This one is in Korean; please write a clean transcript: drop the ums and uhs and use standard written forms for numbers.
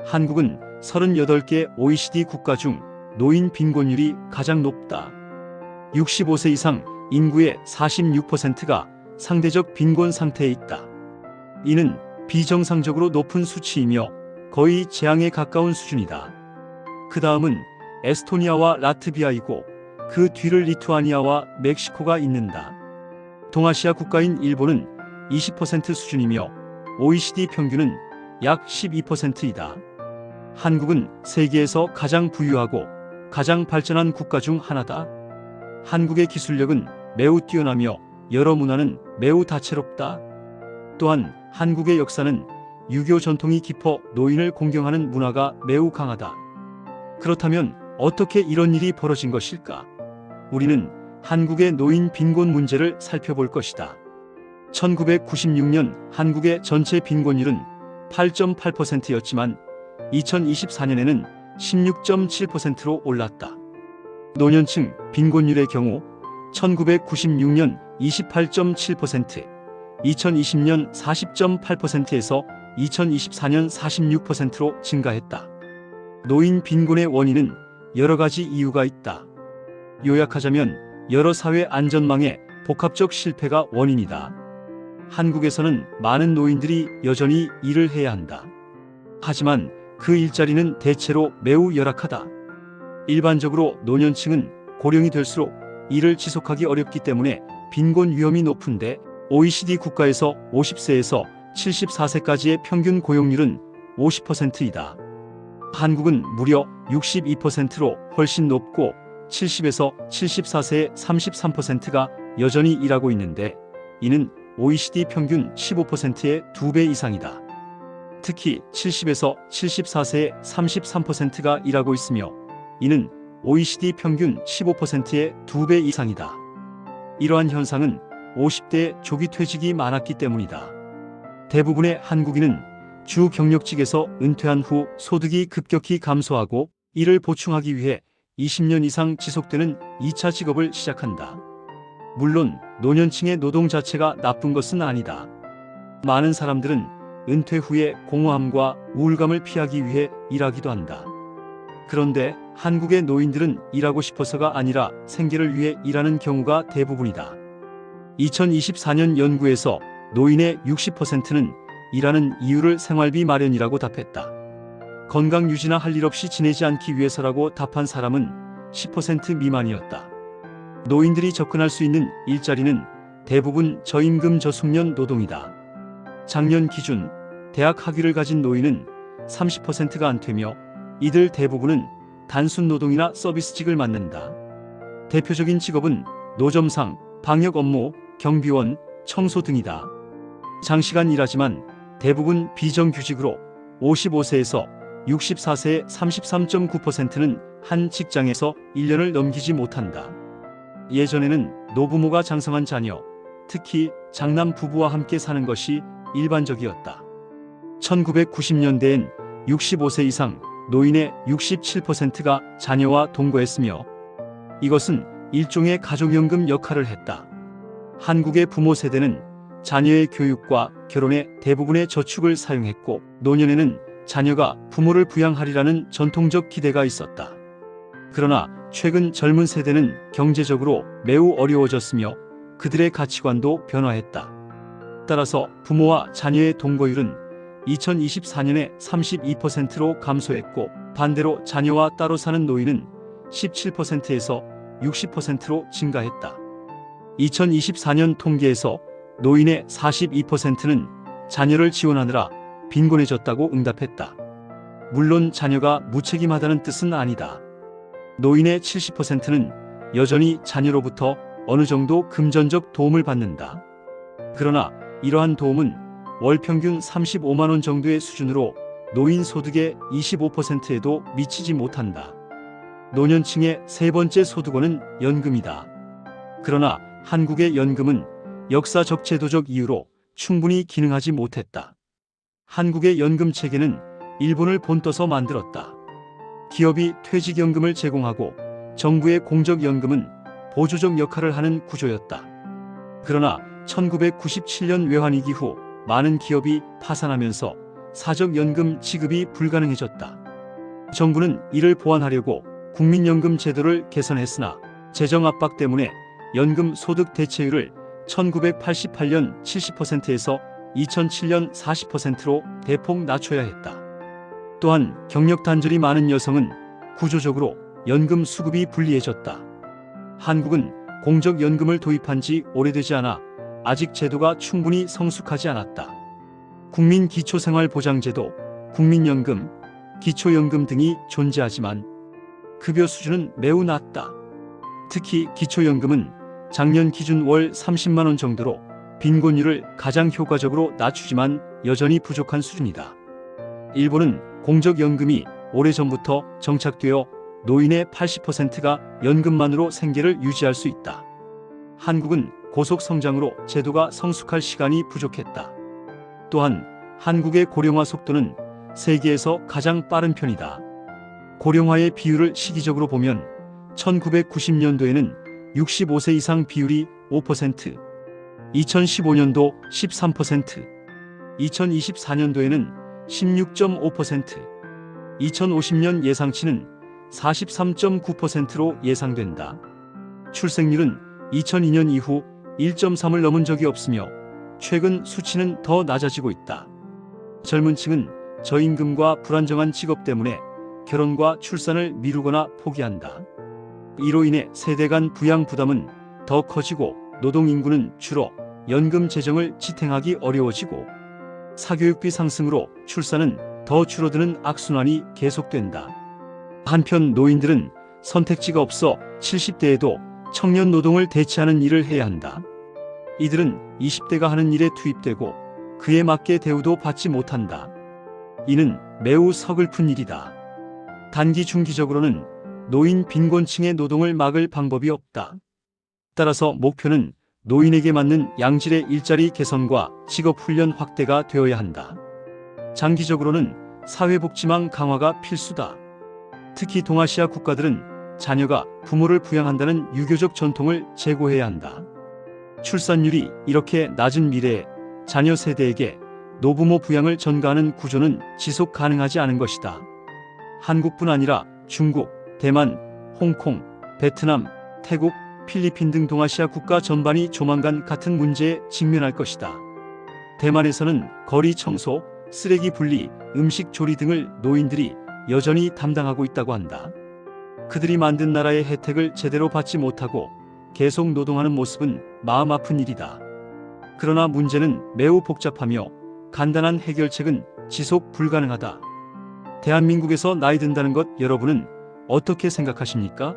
한국은 38개 OECD 국가 중 노인 빈곤율이 가장 높다. 65세 이상 인구의 46%가 상대적 빈곤 상태에 있다. 이는 비정상적으로 높은 수치이며 거의 재앙에 가까운 수준이다. 그 다음은 에스토니아와 라트비아이고 그 뒤를 리투아니아와 멕시코가 잇는다. 동아시아 국가인 일본은 20% 수준이며 OECD 평균은 약 12%이다. 한국은 세계에서 가장 부유하고 가장 발전한 국가 중 하나다. 한국의 기술력은 매우 뛰어나며 여러 문화는 매우 다채롭다. 또한 한국의 역사는 유교 전통이 깊어 노인을 공경하는 문화가 매우 강하다. 그렇다면 어떻게 이런 일이 벌어진 것일까? 우리는 한국의 노인 빈곤 문제를 살펴볼 것이다. 1996년 한국의 전체 빈곤율은 8.8%였지만 2024년에는 16.7%로 올랐다. 노년층 빈곤율의 경우 1996년 28.7%, 2020년 40.8%에서 2024년 46%로 증가했다. 노인 빈곤의 원인은 여러 가지 이유가 있다. 요약하자면 여러 사회 안전망의 복합적 실패가 원인이다. 한국에서는 많은 노인들이 여전히 일을 해야 한다. 하지만 그 일자리는 대체로 매우 열악하다. 일반적으로 노년층은 고령이 될수록 일을 지속하기 어렵기 때문에 빈곤 위험이 높은데 OECD 국가에서 50세에서 74세까지의 평균 고용률은 50%이다. 한국은 무려 62%로 훨씬 높고 70에서 74세의 33%가 여전히 일하고 있는데 이는 OECD 평균 15%의 2배 이상이다. 특히 70에서 74세의 33%가 일하고 있으며 이는 OECD 평균 15%의 2배 이상이다. 이러한 현상은 50대의 조기 퇴직이 많았기 때문이다. 대부분의 한국인은 주 경력직에서 은퇴한 후 소득이 급격히 감소하고 이를 보충하기 위해 20년 이상 지속되는 2차 직업을 시작한다. 물론 노년층의 노동 자체가 나쁜 것은 아니다. 많은 사람들은 은퇴 후에 공허함과 우울감을 피하기 위해 일하기도 한다. 그런데 한국의 노인들은 일하고 싶어서가 아니라 생계를 위해 일하는 경우가 대부분이다. 2024년 연구에서 노인의 60%는 일하는 이유를 생활비 마련이라고 답했다. 건강 유지나 할 일 없이 지내지 않기 위해서라고 답한 사람은 10% 미만이었다. 노인들이 접근할 수 있는 일자리는 대부분 저임금 저숙련 노동이다. 작년 기준 대학 학위를 가진 노인은 30%가 안 되며 이들 대부분은 단순 노동이나 서비스직을 맡는다. 대표적인 직업은 노점상, 방역 업무, 경비원, 청소 등이다. 장시간 일하지만 대부분 비정규직으로 55세에서 64세의 33.9%는 한 직장에서 1년을 넘기지 못한다. 예전에는 노부모가 장성한 자녀, 특히 장남 부부와 함께 사는 것이 일반적이었다. 1990년대엔 65세 이상 노인의 67%가 자녀와 동거했으며 이것은 일종의 가족연금 역할을 했다. 한국의 부모 세대는 자녀의 교육과 결혼에 대부분의 저축을 사용했고 노년에는 자녀가 부모를 부양하리라는 전통적 기대가 있었다. 그러나 최근 젊은 세대는 경제적으로 매우 어려워졌으며 그들의 가치관도 변화했다. 따라서 부모와 자녀의 동거율은 2024년에 32%로 감소했고 반대로 자녀와 따로 사는 노인은 17%에서 60%로 증가했다. 2024년 통계에서 노인의 42%는 자녀를 지원하느라 빈곤해졌다고 응답했다. 물론 자녀가 무책임하다는 뜻은 아니다. 노인의 70%는 여전히 자녀로부터 어느 정도 금전적 도움을 받는다. 그러나 이러한 도움은 월 평균 35만 원 정도의 수준으로 노인 소득의 25%에도 미치지 못한다. 노년층의 세 번째 소득원은 연금이다. 그러나 한국의 연금은 역사적 제도적 이유로 충분히 기능하지 못했다. 한국의 연금 체계는 일본을 본떠서 만들었다. 기업이 퇴직연금을 제공하고 정부의 공적연금은 보조적 역할을 하는 구조였다. 그러나 1997년 외환위기 후 많은 기업이 파산하면서 사적연금 지급이 불가능해졌다. 정부는 이를 보완하려고 국민연금 제도를 개선했으나 재정 압박 때문에 연금 소득 대체율을 1988년 70%에서 2007년 40%로 대폭 낮춰야 했다. 또한 경력 단절이 많은 여성은 구조적으로 연금 수급이 불리해졌다. 한국은 공적연금을 도입한 지 오래되지 않아 아직 제도가 충분히 성숙하지 않았다. 국민기초생활보장제도, 국민연금, 기초연금 등이 존재하지만 급여 수준은 매우 낮다. 특히 기초연금은 작년 기준 월 30만 원 정도로 빈곤율을 가장 효과적으로 낮추지만 여전히 부족한 수준이다. 일본은 공적연금이 오래전부터 정착되어 노인의 80%가 연금만으로 생계를 유지할 수 있다. 한국은 고속성장으로 제도가 성숙할 시간이 부족했다. 또한 한국의 고령화 속도는 세계에서 가장 빠른 편이다. 고령화의 비율을 시기적으로 보면 1990년도에는 65세 이상 비율이 5%, 2015년도 13%, 2024년도에는 16.5%, 2050년 예상치는 43.9%로 예상된다. 출생률은 2002년 이후 1.3을 넘은 적이 없으며 최근 수치는 더 낮아지고 있다. 젊은 층은 저임금과 불안정한 직업 때문에 결혼과 출산을 미루거나 포기한다. 이로 인해 세대 간 부양 부담은 더 커지고 노동인구는 줄어 연금 재정을 지탱하기 어려워지고 사교육비 상승으로 출산은 더 줄어드는 악순환이 계속된다. 한편 노인들은 선택지가 없어 70대에도 청년 노동을 대체하는 일을 해야 한다. 이들은 20대가 하는 일에 투입되고 그에 맞게 대우도 받지 못한다. 이는 매우 서글픈 일이다. 단기 중기적으로는 노인 빈곤층의 노동을 막을 방법이 없다. 따라서 목표는 노인에게 맞는 양질의 일자리 개선과 직업훈련 확대가 되어야 한다. 장기적으로는 사회복지망 강화가 필수다. 특히 동아시아 국가들은 자녀가 부모를 부양한다는 유교적 전통을 재고해야 한다. 출산율이 이렇게 낮은 미래에 자녀 세대에게 노부모 부양을 전가하는 구조는 지속 가능하지 않은 것이다. 한국뿐 아니라 중국, 대만, 홍콩, 베트남, 태국, 필리핀 등 동아시아 국가 전반이 조만간 같은 문제에 직면할 것이다. 대만에서는 거리 청소, 쓰레기 분리, 음식 조리 등을 노인들이 여전히 담당하고 있다고 한다. 그들이 만든 나라의 혜택을 제대로 받지 못하고 계속 노동하는 모습은 마음 아픈 일이다. 그러나 문제는 매우 복잡하며 간단한 해결책은 지속 불가능하다. 대한민국에서 나이 든다는 것 여러분은 어떻게 생각하십니까?